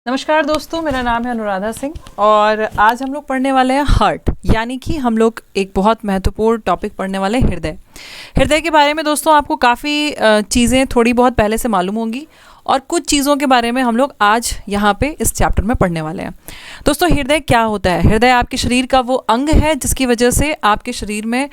नमस्कार दोस्तों, मेरा नाम है अनुराधा सिंह और आज हम लोग पढ़ने वाले हैं हार्ट, यानी कि हम लोग एक बहुत महत्वपूर्ण टॉपिक पढ़ने वाले हैं हृदय। हृदय के बारे में दोस्तों आपको काफ़ी चीज़ें थोड़ी बहुत पहले से मालूम होंगी और कुछ चीज़ों के बारे में हम लोग आज यहाँ पे इस चैप्टर में पढ़ने वाले हैं। दोस्तों हृदय क्या होता है? हृदय आपके शरीर का वो अंग है जिसकी वजह से आपके शरीर में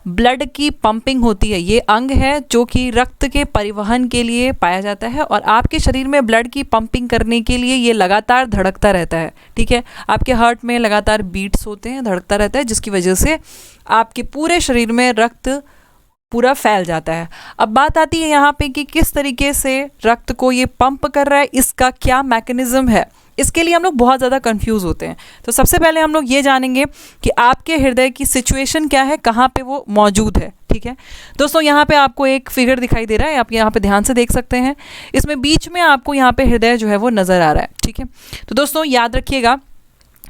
ब्लड की पंपिंग होती है। ये अंग है जो कि रक्त के परिवहन के लिए पाया जाता है और आपके शरीर में ब्लड की पंपिंग करने के लिए ये लगातार धड़कता रहता है। ठीक है, आपके हार्ट में लगातार बीट्स होते हैं, धड़कता रहता है, जिसकी वजह से आपके पूरे शरीर में रक्त पूरा फैल जाता है। अब बात आती है यहाँ पे कि किस तरीके से रक्त को ये पंप कर रहा है, इसका क्या मैकेनिज्म है। इसके लिए हम लोग बहुत ज़्यादा कंफ्यूज होते हैं। तो सबसे पहले हम लोग ये जानेंगे कि आपके हृदय की सिचुएशन क्या है, कहाँ पे वो मौजूद है। ठीक है दोस्तों, यहाँ पे आपको एक फिगर दिखाई दे रहा है, आप यहाँ पे ध्यान से देख सकते हैं। इसमें बीच में आपको यहाँ पे हृदय जो है वो नज़र आ रहा है। ठीक है, तो दोस्तों याद रखिएगा,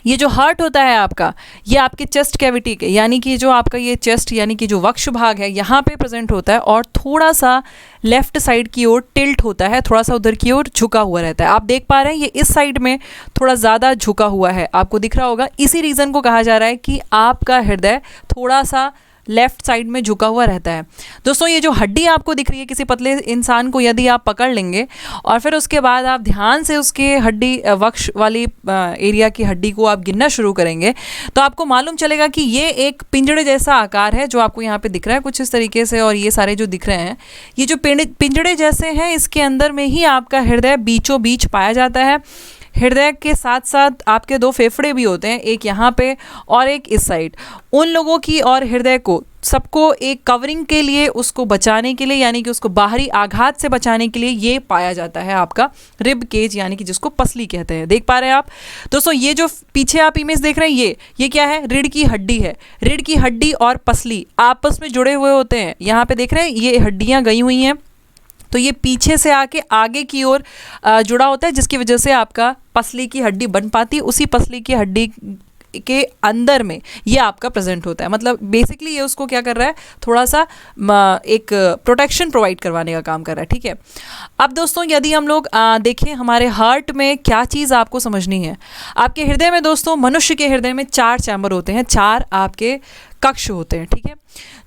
ये जो हार्ट होता है आपका, ये आपके चेस्ट कैविटी के, यानी कि जो आपका ये चेस्ट यानी कि जो वक्ष भाग है, यहाँ पे प्रेजेंट होता है और थोड़ा सा लेफ्ट साइड की ओर टिल्ट होता है, थोड़ा सा उधर की ओर झुका हुआ रहता है। आप देख पा रहे हैं ये इस साइड में थोड़ा ज़्यादा झुका हुआ है, आपको दिख रहा होगा। इसी रीज़न को कहा जा रहा है कि आपका हृदय थोड़ा सा लेफ्ट साइड में झुका हुआ रहता है। दोस्तों ये जो हड्डी आपको दिख रही है, किसी पतले इंसान को यदि आप पकड़ लेंगे और फिर उसके बाद आप ध्यान से उसके हड्डी वक्ष वाली एरिया की हड्डी को आप गिनना शुरू करेंगे तो आपको मालूम चलेगा कि ये एक पिंजड़े जैसा आकार है जो आपको यहाँ पे दिख रहा है कुछ इस तरीके से। और ये सारे जो दिख रहे हैं, ये जो पिंजड़े जैसे हैं, इसके अंदर में ही आपका हृदय बीचों बीच पाया जाता है। हृदय के साथ साथ आपके दो फेफड़े भी होते हैं, एक यहाँ पे और एक इस साइड। उन लोगों की और हृदय को सबको एक कवरिंग के लिए, उसको बचाने के लिए, यानी कि उसको बाहरी आघात से बचाने के लिए ये पाया जाता है आपका रिब केज, यानी कि जिसको पसली कहते हैं। देख पा रहे हैं आप दोस्तों, ये जो पीछे आप इमेज देख रहे हैं, ये क्या है? रीढ़ की हड्डी है। रीढ़ की हड्डी और पसली आपस में जुड़े हुए होते हैं। यहाँ पे देख रहे हैं ये हड्डियाँ गई हुई हैं, तो ये पीछे से आके आगे की ओर जुड़ा होता है, जिसकी वजह से आपका पसली की हड्डी बन पाती है। उसी पसली की हड्डी के अंदर में ये आपका प्रेजेंट होता है। मतलब बेसिकली ये उसको क्या कर रहा है, थोड़ा सा एक प्रोटेक्शन प्रोवाइड करवाने का काम कर रहा है। ठीक है, अब दोस्तों यदि हम लोग देखें हमारे हार्ट में क्या चीज़ आपको समझनी है। आपके हृदय में दोस्तों, मनुष्य के हृदय में 4 चैम्बर होते हैं, 4 आपके कक्ष होते हैं। ठीक है,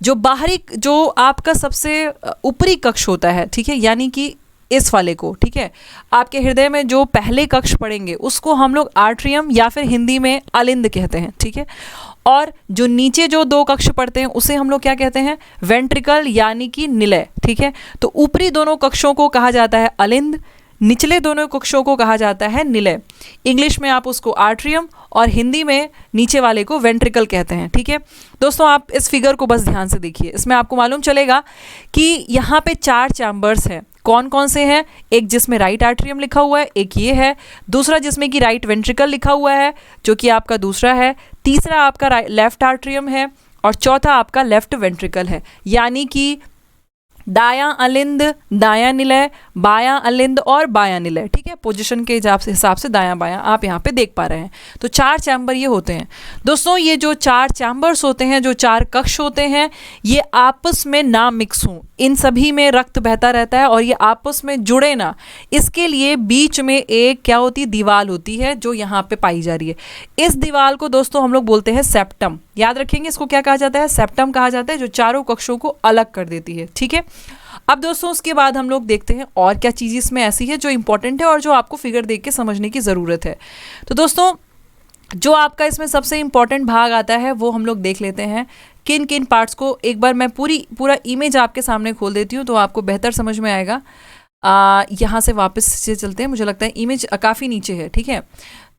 जो बाहरी, जो आपका सबसे ऊपरी कक्ष होता है, ठीक है, यानी कि इस वाले को, ठीक है, आपके हृदय में जो पहले कक्ष पड़ेंगे उसको हम लोग आर्ट्रियम या फिर हिंदी में अलिंद कहते हैं। ठीक है, और जो नीचे जो 2 कक्ष पड़ते हैं उसे हम लोग क्या कहते हैं? वेंट्रिकल, यानी कि निलय। ठीक है, तो ऊपरी दोनों कक्षों को कहा जाता है अलिंद, निचले दोनों कक्षों को कहा जाता है निलय। इंग्लिश में आप उसको आर्ट्रियम और हिंदी में नीचे वाले को वेंट्रिकल कहते हैं। ठीक है दोस्तों, आप इस फिगर को बस ध्यान से देखिए, इसमें आपको मालूम चलेगा कि यहाँ पे 4 चैम्बर्स हैं। कौन कौन से हैं? एक जिसमें राइट आर्ट्रियम लिखा हुआ है, एक ये है, दूसरा जिसमें कि राइट वेंट्रिकल लिखा हुआ है जो कि आपका दूसरा है, तीसरा आपका लेफ्ट आर्ट्रियम है और चौथा आपका लेफ्ट वेंट्रिकल है। यानी कि दायां अलिंद, दायां निलय, बायां अलिंद और बायां निलय। ठीक है, पोजीशन के हिसाब से दायां बायां आप यहाँ पे देख पा रहे हैं। तो 4 चैम्बर ये होते हैं दोस्तों। ये जो 4 चैम्बर्स होते हैं, जो 4 कक्ष होते हैं, ये आपस में ना मिक्स हों, इन सभी में रक्त बहता रहता है और ये आपस में जुड़े ना, इसके लिए बीच में एक क्या होती है? दीवार होती है जो यहाँ पे पाई जा रही है। इस दीवार को दोस्तों हम लोग बोलते हैं सेप्टम। याद रखेंगे, इसको क्या कहा जाता है? सेप्टम कहा जाता है, जो चारों कक्षों को अलग कर देती है। ठीक है, अब दोस्तों उसके बाद हम लोग देखते हैं और क्या चीज़ इसमें ऐसी है जो इंपॉर्टेंट है और जो आपको फिगर देख के समझने की ज़रूरत है। तो दोस्तों जो आपका इसमें सबसे इम्पॉर्टेंट भाग आता है वो हम लोग देख लेते हैं। किन किन पार्ट्स को एक बार मैं पूरा इमेज आपके सामने खोल देती हूँ तो आपको बेहतर समझ में आएगा। यहाँ से वापस से चलते हैं, मुझे लगता है इमेज काफ़ी नीचे है। ठीक है,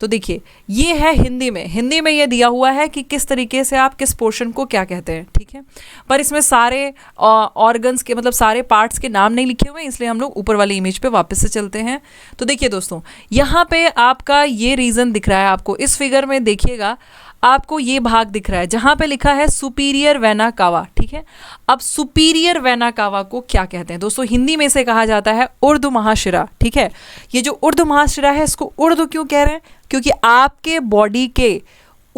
तो देखिए ये है हिंदी में ये दिया हुआ है कि किस तरीके से आप किस पोर्शन को क्या कहते हैं। ठीक है, पर इसमें सारे ऑर्गन्स के, मतलब सारे पार्ट्स के नाम नहीं लिखे हुए हैं, इसलिए हम लोग ऊपर वाली इमेज पे वापस से चलते हैं। तो देखिए दोस्तों, यहाँ पे आपका ये रीजन दिख रहा है आपको, इस फिगर में देखिएगा आपको ये भाग दिख रहा है जहाँ पे लिखा है सुपीरियर वेना कावा। ठीक है, अब सुपीरियर वेना कावा को क्या कहते हैं दोस्तों? हिंदी में से कहा जाता है ऊर्ध्व महाशिरा। ठीक है, ये जो ऊर्ध्व महाशिरा है, इसको ऊर्ध्व क्यों कह रहे हैं? क्योंकि आपके बॉडी के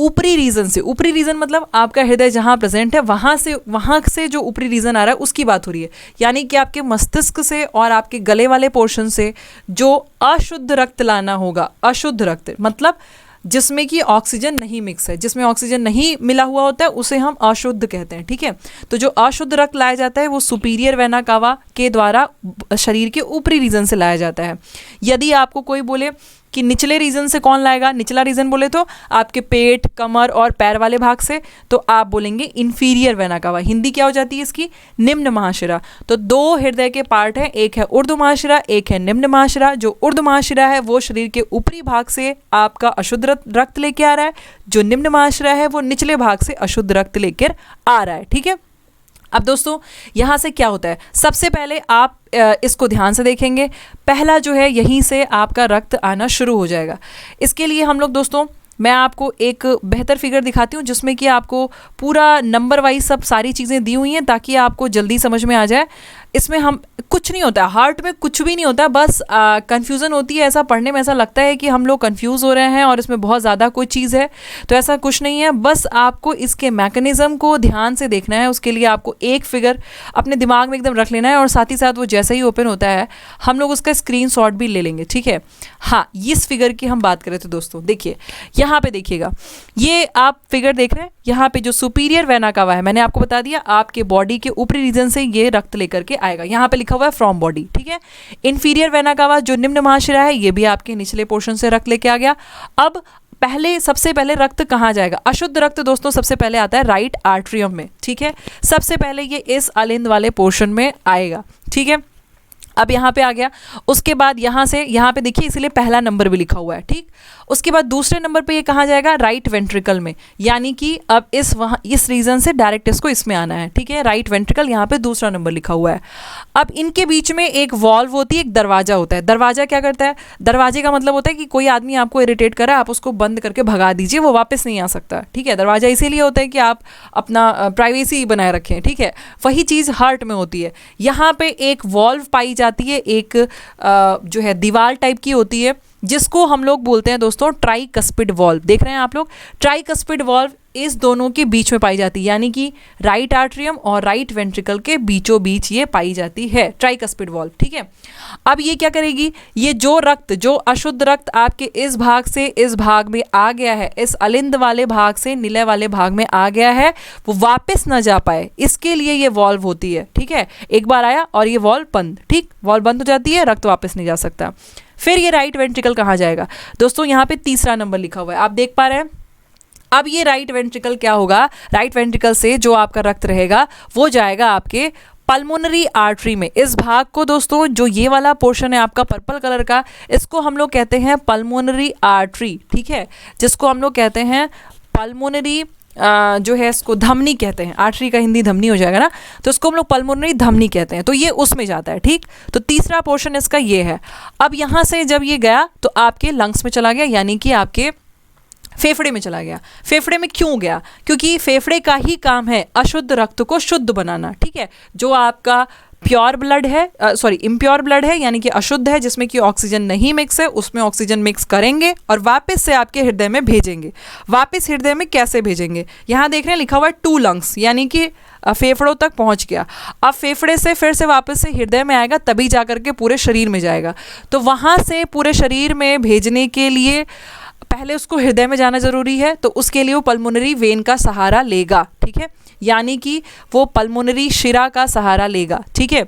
ऊपरी रीजन से, ऊपरी रीजन मतलब आपका हृदय जहाँ प्रेजेंट है वहाँ से जो ऊपरी रीजन आ रहा है उसकी बात हो रही है। यानी कि आपके मस्तिष्क से और आपके गले वाले पोर्शन से जो अशुद्ध रक्त लाना होगा, अशुद्ध रक्त मतलब जिसमें कि ऑक्सीजन नहीं मिक्स है, जिसमें ऑक्सीजन नहीं मिला हुआ होता है उसे हम अशुद्ध कहते हैं, ठीक है। तो जो अशुद्ध रक्त लाया जाता है वो सुपीरियर वेना कावा के द्वारा शरीर के ऊपरी रीजन से लाया जाता है। यदि आपको कोई बोले कि निचले रीजन से कौन लाएगा, निचला रीजन बोले तो आपके पेट, कमर और पैर वाले भाग से, तो आप बोलेंगे इंफीरियर वेना कावा। हिंदी क्या हो जाती है इसकी, निम्न महाशिरा। तो दो हृदय के पार्ट हैं, एक है ऊर्ध्व महाशिरा, एक है निम्न महाशिरा। जो ऊर्ध्व महाशिरा है वो शरीर के ऊपरी भाग से आपका अशुद्ध रक्त लेके आ रहा है, जो निम्न महाशिरा है वो निचले भाग से अशुद्ध रक्त लेकर आ रहा है, ठीक है। अब दोस्तों यहाँ से क्या होता है, सबसे पहले आप इसको ध्यान से देखेंगे। पहला जो है यहीं से आपका रक्त आना शुरू हो जाएगा। इसके लिए हम लोग दोस्तों, मैं आपको एक बेहतर फिगर दिखाती हूँ जिसमें कि आपको पूरा नंबर वाइज सब सारी चीज़ें दी हुई हैं ताकि आपको जल्दी समझ में आ जाए। इसमें हम कुछ नहीं होता, हार्ट में कुछ भी नहीं होता, बस कन्फ्यूज़न होती है। ऐसा पढ़ने में ऐसा लगता है कि हम लोग कंफ्यूज हो रहे हैं और इसमें बहुत ज़्यादा कोई चीज़ है, तो ऐसा कुछ नहीं है। बस आपको इसके मैकेनिज़्म को ध्यान से देखना है। उसके लिए आपको एक फिगर अपने दिमाग में एकदम रख लेना है और साथ ही साथ वो जैसे ही ओपन होता है हम लोग उसका स्क्रीनशॉट भी ले लेंगे, ठीक है। हाँ, इस फिगर की हम बात करें तो दोस्तों देखिए, यहाँ पे देखिएगा, ये आप फिगर देख रहे हैं, यहाँ पे जो सुपीरियर वेना कावा है, मैंने आपको बता दिया आपके बॉडी के ऊपरी रीजन से ये रक्त लेकर के आएगा। यहाँ पे लिखा हुआ है फ्रॉम बॉडी, ठीक है। इंफीरियर वेना कावा जो निम्न महाशिरा है, ये भी आपके निचले पोर्शन से रक्त लेके आ गया। अब सबसे पहले रक्त कहाँ जाएगा, अशुद्ध रक्त दोस्तों सबसे पहले आता है राइट आर्टरियम में, ठीक है। सबसे पहले ये इस अलिंद वाले पोर्शन में आएगा, ठीक है। अब यहाँ पे आ गया, उसके बाद यहाँ से यहाँ पे देखिए, इसलिए पहला नंबर भी लिखा हुआ है, ठीक। उसके बाद दूसरे नंबर पे ये कहाँ जाएगा, राइट वेंट्रिकल में, यानी कि अब इस रीजन से डायरेक्ट इसको इसमें आना है, ठीक है। राइट वेंट्रिकल यहाँ पे दूसरा नंबर लिखा हुआ है। अब इनके बीच में एक वॉल्व होती है, एक दरवाजा होता है। दरवाजा क्या करता है, दरवाजे का मतलब होता है कि कोई आदमी आपको इरिटेट कर रहा है, आप उसको बंद करके भगा दीजिए, वो वापस नहीं आ सकता, ठीक है। दरवाजा इसीलिए होता है कि आप अपना प्राइवेसी बनाए रखें, ठीक है। वही चीज़ हार्ट में होती है। यहाँ पे एक वॉल्व पाई जाती है, एक जो है दीवार टाइप की होती है, जिसको हम लोग बोलते हैं दोस्तों ट्राइकस्पिड वॉल्व। देख रहे हैं आप लोग, ट्राइकस्पिड वॉल्व इस दोनों के बीच में पाई जाती है, यानी कि राइट आर्टरियम और राइट वेंट्रिकल के बीचों बीच ये पाई जाती है, ट्राइकस्पिड वॉल्व, ठीक है। अब ये क्या करेगी, ये जो अशुद्ध रक्त आपके इस भाग से इस भाग में आ गया है, इस अलिंद वाले भाग से निलय वाले भाग में आ गया है, वो वापस ना जा पाए, इसके लिए ये वॉल्व होती है, ठीक है। एक बार आया और ये वॉल्व बंद, ठीक, वॉल्व बंद हो जाती है, रक्त वापस नहीं जा सकता। फिर ये राइट वेंट्रिकल कहाँ जाएगा दोस्तों, यहाँ पे तीसरा नंबर लिखा हुआ है, आप देख पा रहे हैं। अब ये राइट वेंट्रिकल क्या होगा, राइट वेंट्रिकल से जो आपका रक्त रहेगा वो जाएगा आपके पल्मोनरी आर्टरी में। इस भाग को दोस्तों, जो ये वाला पोर्शन है आपका पर्पल कलर का, इसको हम लोग कहते हैं पल्मोनरी आर्टरी, ठीक है, जिसको हम लोग कहते हैं पल्मोनरी जो है इसको धमनी कहते हैं। आर्टरी का हिंदी धमनी हो जाएगा ना, तो इसको हम लोग पल्मोनरी धमनी कहते हैं। तो ये उसमें जाता है, ठीक। तो तीसरा पोर्शन इसका ये है। अब यहाँ से जब ये गया तो आपके लंग्स में चला गया, यानी कि आपके फेफड़े में चला गया। फेफड़े में क्यों गया, क्योंकि फेफड़े का ही काम है अशुद्ध रक्त को शुद्ध बनाना, ठीक है। जो आपका प्योर ब्लड है, इम्प्योर ब्लड है, यानी कि अशुद्ध है, जिसमें कि ऑक्सीजन नहीं मिक्स है, उसमें ऑक्सीजन मिक्स करेंगे और वापस से आपके हृदय में भेजेंगे। वापस हृदय में कैसे भेजेंगे, यहाँ देख रहे हैं लिखा हुआ है 2 लंग्स, यानी कि फेफड़ों तक पहुँच गया। अब फेफड़े से फिर से वापस से हृदय में आएगा, तभी जा करके पूरे शरीर में जाएगा। तो वहाँ से पूरे शरीर में भेजने के लिए पहले उसको हृदय में जाना जरूरी है, तो उसके लिए वो पल्मोनरी वेन का सहारा लेगा, ठीक है, यानी कि वो पल्मोनरी शिरा का सहारा लेगा, ठीक है।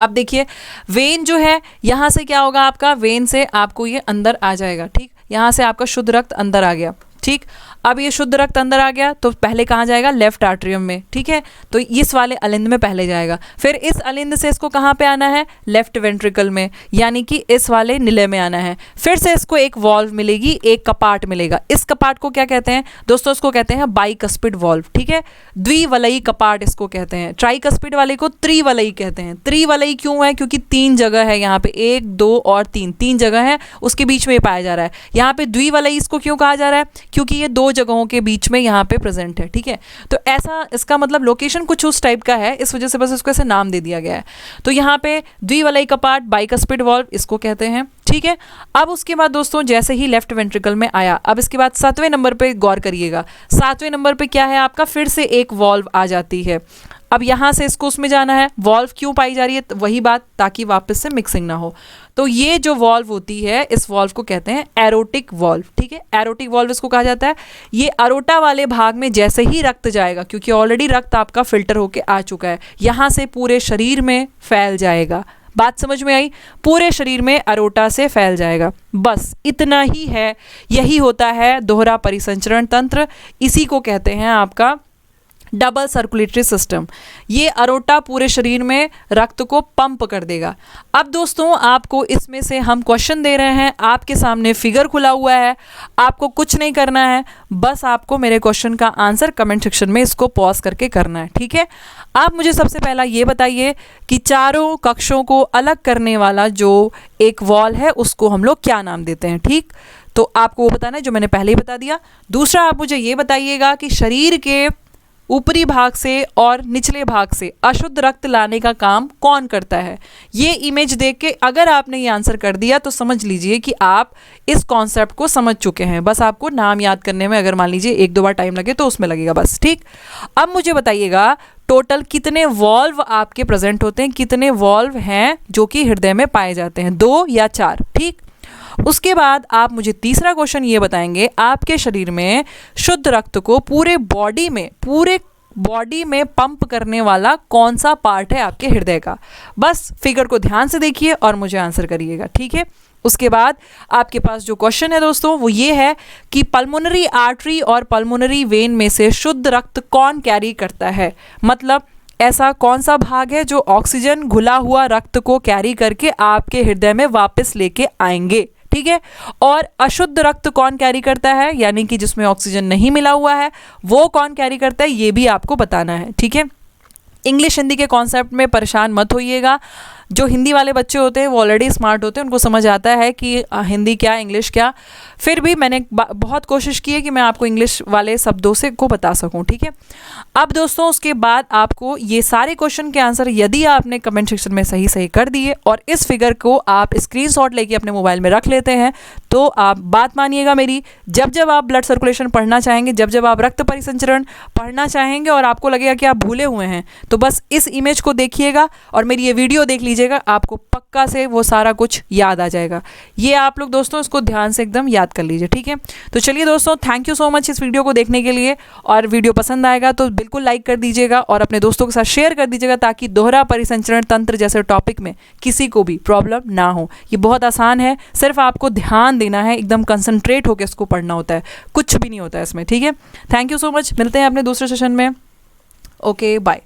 अब देखिए, वेन जो है यहाँ से क्या होगा, आपका वेन से आपको ये अंदर आ जाएगा, ठीक। यहाँ से आपका शुद्ध रक्त अंदर आ गया, ठीक। अब ये शुद्ध रक्त अंदर आ गया तो पहले कहाँ जाएगा, लेफ्ट आर्टरियम में, ठीक है। तो इस वाले अलिंद में पहले जाएगा, फिर इस अलिंद से इसको कहाँ पे आना है, लेफ्ट वेंट्रिकल में, यानी कि इस वाले निलय में आना है। फिर से इसको एक वॉल्व मिलेगी, एक कपाट मिलेगा। इस कपाट को क्या कहते हैं दोस्तों, इसको कहते हैं बाइकस्पिड वॉल्व, ठीक है। द्विवलयी कपाट इसको कहते हैं। ट्राइकस्पिड वाले को त्रिवलयी कहते हैं। त्रिवलयी क्यों है, क्योंकि 3 जगह है यहाँ पे, 1, 2 और 3 जगह है, उसके बीच में ये पाया जा रहा है। यहाँ पे द्विवलयी इसको क्यों कहा जा रहा है, क्योंकि ये 2 जगहों के बीच में यहाँ पे प्रेजेंट है, ठीक है। तो ऐसा इसका मतलब लोकेशन कुछ उस टाइप का है, इस वजह से बस इसको ऐसे नाम दे दिया गया है। तो यहाँ पे द्विवलयी कपाट, बाइकस्पिड वॉल्व इसको कहते हैं, ठीक है। अब उसके बाद दोस्तों जैसे ही लेफ्ट वेंट्रिकल में आया, अब इसके बाद 7वें नंबर पे गौर करिएगा। 7वें नंबर पे क्या है आपका, फिर से एक वॉल्व आ जाती है। अब यहाँ से इसको उसमें जाना है, वॉल्व क्यों पाई जा रही है, तो वही बात, ताकि वापस से मिक्सिंग ना हो। तो ये जो वॉल्व होती है, इस वॉल्व को कहते हैं एरोटिक वॉल्व, ठीक है। एरोटिक वॉल्व इसको कहा जाता है। ये अरोटा वाले भाग में जैसे ही रक्त जाएगा, क्योंकि ऑलरेडी रक्त आपका फिल्टर होके आ चुका है, यहाँ से पूरे शरीर में फैल जाएगा। बात समझ में आई, पूरे शरीर में अरोटा से फैल जाएगा, बस इतना ही है। यही होता है दोहरा परिसंचरण तंत्र, इसी को कहते हैं आपका डबल सर्कुलेटरी सिस्टम। ये अरोटा पूरे शरीर में रक्त को पंप कर देगा। अब दोस्तों आपको इसमें से हम क्वेश्चन दे रहे हैं, आपके सामने फिगर खुला हुआ है, आपको कुछ नहीं करना है, बस आपको मेरे क्वेश्चन का आंसर कमेंट सेक्शन में इसको पॉज करके करना है, ठीक है। आप मुझे सबसे पहला ये बताइए कि चारों कक्षों को अलग करने वाला जो एक वॉल है उसको हम लोग क्या नाम देते हैं, ठीक। तो आपको वो बताना है जो मैंने पहले ही बता दिया। दूसरा आप मुझे ये बताइएगा कि शरीर के ऊपरी भाग से और निचले भाग से अशुद्ध रक्त लाने का काम कौन करता है। ये इमेज देख के अगर आपने ये आंसर कर दिया तो समझ लीजिए कि आप इस कॉन्सेप्ट को समझ चुके हैं। बस आपको नाम याद करने में अगर मान लीजिए 1-2 बार टाइम लगे तो उसमें लगेगा बस, ठीक। अब मुझे बताइएगा टोटल कितने वॉल्व आपके प्रेजेंट होते हैं, कितने वॉल्व हैं जो कि हृदय में पाए जाते हैं, 2 या 4, ठीक। उसके बाद आप मुझे तीसरा क्वेश्चन ये बताएंगे, आपके शरीर में शुद्ध रक्त को पूरे बॉडी में पंप करने वाला कौन सा पार्ट है आपके हृदय का। बस फिगर को ध्यान से देखिए और मुझे आंसर करिएगा, ठीक है। उसके बाद आपके पास जो क्वेश्चन है दोस्तों वो ये है कि पल्मोनरी आर्टरी और पल्मोनरी वेन में से शुद्ध रक्त कौन कैरी करता है। मतलब ऐसा कौन सा भाग है जो ऑक्सीजन घुला हुआ रक्त को कैरी करके आपके हृदय में वापस लेके आएंगे, ठीक है। और अशुद्ध रक्त कौन कैरी करता है, यानी कि जिसमें ऑक्सीजन नहीं मिला हुआ है, वो कौन कैरी करता है, ये भी आपको बताना है, ठीक है। इंग्लिश हिंदी के कॉन्सेप्ट में परेशान मत होइएगा। जो हिंदी वाले बच्चे होते हैं वो ऑलरेडी स्मार्ट होते हैं, उनको समझ आता है कि हिंदी क्या इंग्लिश क्या। फिर भी मैंने बहुत कोशिश की है कि मैं आपको इंग्लिश वाले शब्दों से को बता सकूं, ठीक है। अब दोस्तों उसके बाद आपको ये सारे क्वेश्चन के आंसर यदि आपने कमेंट सेक्शन में सही सही कर दिए और इस फिगर को आप स्क्रीनशॉट लेके अपने मोबाइल में रख लेते हैं, तो आप बात मानिएगा मेरी, जब जब आप ब्लड सर्कुलेशन पढ़ना चाहेंगे, जब जब आप रक्त परिसंचरण पढ़ना चाहेंगे और आपको लगेगा कि आप भूले हुए हैं, तो बस इस इमेज को देखिएगा और मेरी ये वीडियो देख लीजिएगा, आपको पक्का से वो सारा कुछ याद आ जाएगा। ये आप लोग दोस्तों इसको ध्यान से एकदम याद कर लीजिए, ठीक है। तो चलिए दोस्तों, थैंक यू सो मच इस वीडियो को देखने के लिए, और वीडियो पसंद आएगा तो बिल्कुल लाइक कर दीजिएगा और अपने दोस्तों के साथ शेयर कर दीजिएगा, ताकि दोहरा परिसंचरण तंत्र जैसे टॉपिक में किसी को भी प्रॉब्लम ना हो। ये बहुत आसान है, सिर्फ आपको ध्यान देना है, एकदम कंसंट्रेट होकर इसको पढ़ना होता है, कुछ भी नहीं होता है इसमें, ठीक है। थैंक यू सो मच, मिलते हैं अपने दूसरे सेशन में। Okay bye.